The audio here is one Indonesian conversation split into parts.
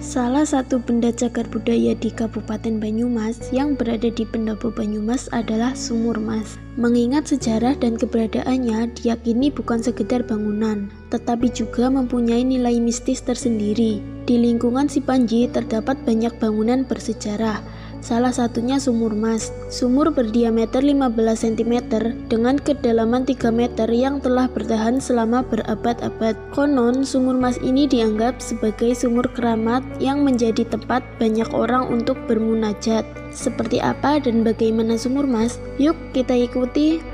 Salah satu benda cagar budaya di Kabupaten Banyumas yang berada di Pendopo Banyumas adalah Sumur Mas. Mengingat sejarah dan keberadaannya diyakini bukan sekedar bangunan, tetapi juga mempunyai nilai mistis tersendiri. Di lingkungan Sipanji terdapat banyak bangunan bersejarah, salah satunya Sumur Mas. Sumur berdiameter 15 cm dengan kedalaman 3 meter yang telah bertahan selama berabad-abad. Konon, Sumur Mas ini dianggap sebagai sumur keramat yang menjadi tempat banyak orang untuk bermunajat. Seperti apa dan bagaimana Sumur Mas? Yuk kita ikuti.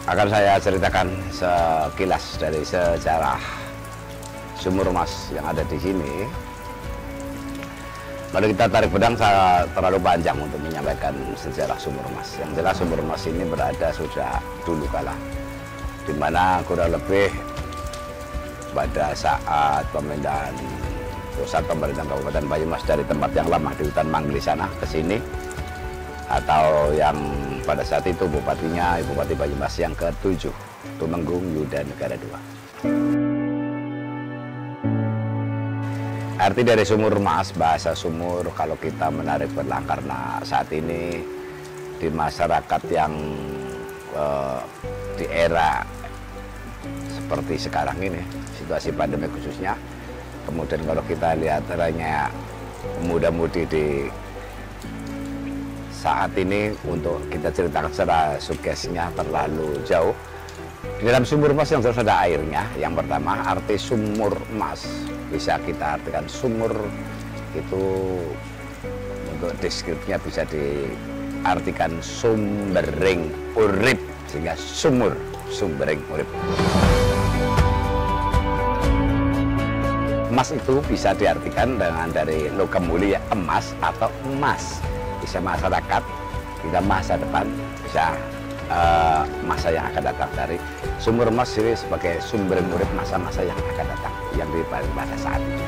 Akan saya ceritakan sekilas dari sejarah Sumur Mas yang ada di sini. Lalu kita tarik benang, saya terlalu panjang untuk menyampaikan sejarah Sumur Mas. Yang jelas Sumur Mas ini berada sudah dulu kala, di mana kurang lebih pada saat pemindahan pusat pemerintahan Kabupaten Banyumas dari tempat yang lama di hutan Manggli sana ke sini, atau yang pada saat itu bupatinya Bupati Banyumas yang ke-7, Tumenggung Yuda Negara II. Arti dari Sumur Mas, bahasa sumur kalau kita menarik benang, karena saat ini di masyarakat yang di era seperti sekarang ini, situasi pandemi khususnya, kemudian kalau kita lihat eranya pemuda-mudi di saat ini, untuk kita ceritakan secara sugesnya terlalu jauh. Di dalam Sumur Mas yang terus ada airnya. Yang pertama, arti Sumur Mas bisa kita artikan sumur itu, untuk deskripsinya bisa diartikan sumbering urip, sehingga sumur, sumbering urip. Mas itu bisa diartikan dengan dari logam mulia emas atau emas. Bisa masyarakat, bisa masa depan, bisa masa yang akan datang. Dari Sumur Mas ini sebagai sumber murid masa-masa yang akan datang, yang dibalik pada saat itu.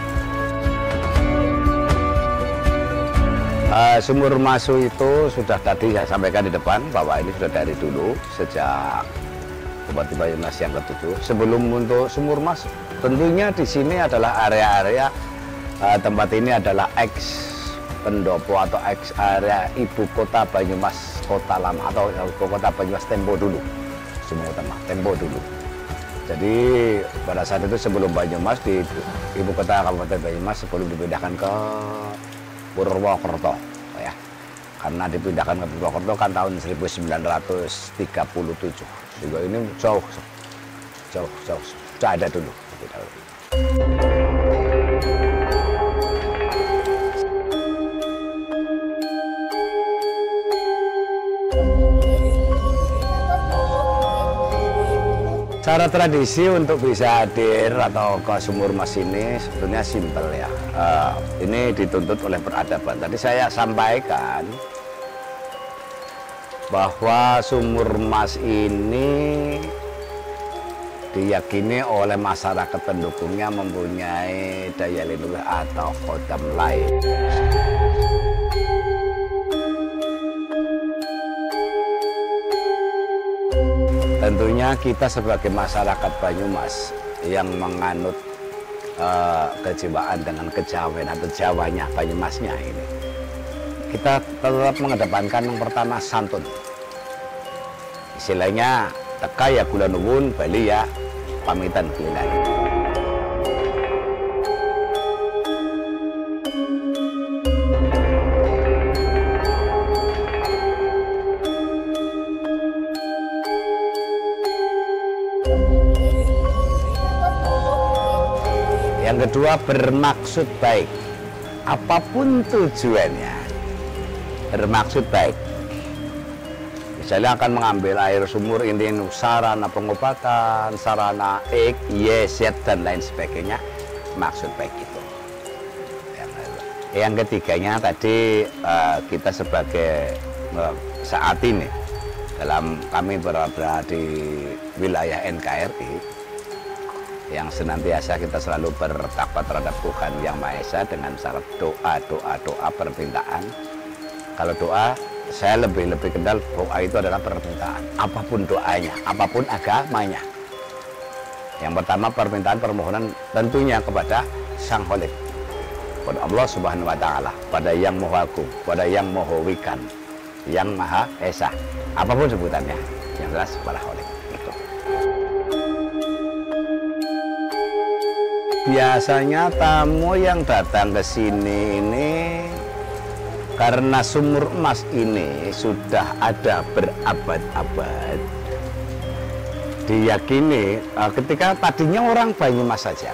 Sumur Masu itu sudah tadi saya sampaikan di depan bahwa ini sudah dari dulu, sejak Bupati Banyumas yang ke-7. Sebelum untuk Sumur Mas, tentunya di sini adalah area-area tempat ini adalah Pendopo atau area ibu kota Banyumas, kota lama atau ibu kota Banyumas tempo dulu, semua tempo dulu. Jadi pada saat itu sebelum Banyumas, di ibu kota Kabupaten Banyumas sebelum dipindahkan ke Purwokerto, ya, karena dipindahkan ke Purwokerto kan tahun 1937, juga ini jauh sudah ada dulu. Cara tradisi untuk bisa hadir atau ke Sumur Mas ini sebetulnya simpel ya. Ini dituntut oleh peradaban. Tadi saya sampaikan bahwa Sumur Mas ini diyakini oleh masyarakat pendukungnya mempunyai daya lindung atau khodam lain. Tentunya kita sebagai masyarakat Banyumas yang menganut kejiwaan dengan kejawen atau Jawanya Banyumasnya ini, kita tetap mengedepankan yang pertama santun. Istilahnya teka ya kula nuwun, bali ya pamitan kulinan. Yang kedua, bermaksud baik. Apapun tujuannya, bermaksud baik. Misalnya akan mengambil air sumur, ini sarana pengobatan, sarana Z dan lain sebagainya, maksud baik itu. Yang ketiganya tadi, kita sebagai saat ini dalam kami berada di wilayah NKRI, yang senantiasa kita selalu bertakwa terhadap Tuhan Yang Maha Esa dengan syarat doa permintaan Kalau doa, saya lebih kenal doa itu adalah permintaan. Apapun doanya, apapun agamanya. Yang pertama permintaan permohonan tentunya kepada Sang Khalik, kepada Allah Subhanahu wa Ta'ala, pada Yang Maha Agung, pada Yang Maha Wikan, Yang Maha Esa. Apapun sebutannya, yang jelas kepada Khalik. Gitu. Biasanya tamu yang datang ke sini ini karena sumur emas ini sudah ada berabad-abad, diyakini ketika tadinya orang Banyumas saja,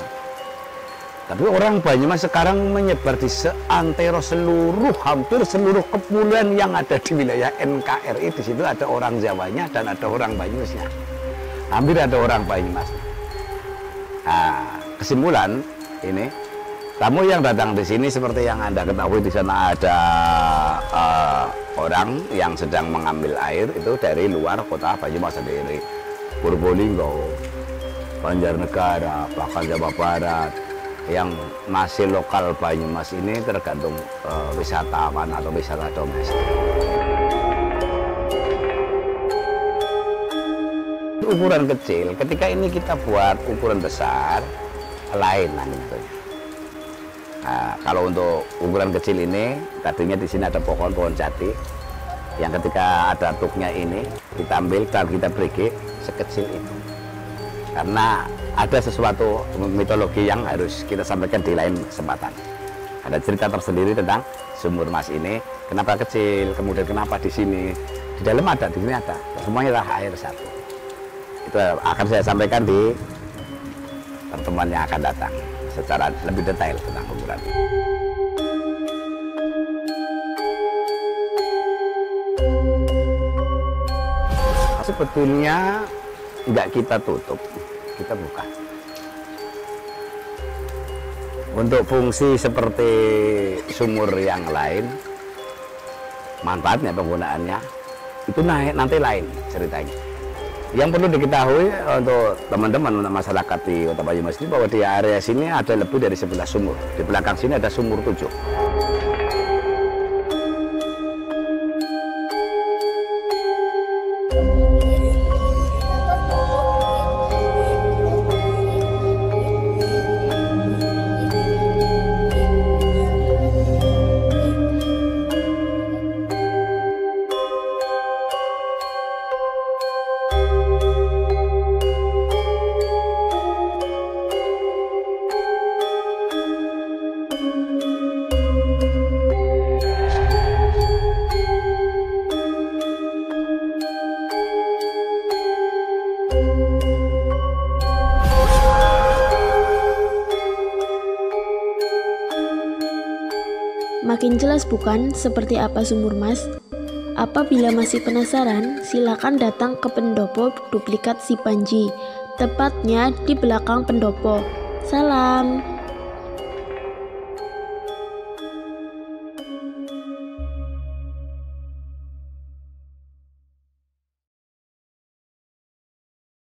tapi orang Banyumas sekarang menyebar di seantero hampir seluruh kepulauan yang ada di wilayah NKRI. Di situ ada orang Jawanya dan ada orang Banyumasnya, hampir ada orang Banyumasnya. Nah, kesimpulan ini, tamu yang datang di sini seperti yang Anda ketahui, di sana ada orang yang sedang mengambil air itu dari luar kota Banyumas sendiri, Purbolinggo, Banjarnegara, bahkan Jawa Barat. Yang masih lokal Banyumas ini tergantung wisatawan atau wisata domestik. Ukuran kecil, ketika ini kita buat ukuran besar, lain nanti. Nah, kalau untuk ukuran kecil ini, tadinya di sini ada pohon jati, yang ketika ada tuknya ini kita ambil dan kita beri sekecil itu. Karena ada sesuatu mitologi yang harus kita sampaikan di lain kesempatan. Ada cerita tersendiri tentang sumur emas ini, kenapa kecil, kemudian kenapa di sini, di dalam ada, di sini ada, semuanya adalah air satu. Itu akan saya sampaikan di pertemuan yang akan datang secara lebih detail tentang ukuran. Sebetulnya nggak kita tutup, kita buka. Untuk fungsi seperti sumur yang lain, manfaatnya, penggunaannya itu nanti lain ceritanya. Yang perlu diketahui untuk teman-teman, untuk masyarakat di Kota Banyumas ini, bahwa di area sini ada lebih dari 11 sumur. Di belakang sini ada sumur 7. Makin jelas bukan seperti apa sumur emas? Apabila masih penasaran, silakan datang ke pendopo duplikat Si Panji, tepatnya di belakang pendopo. Salam.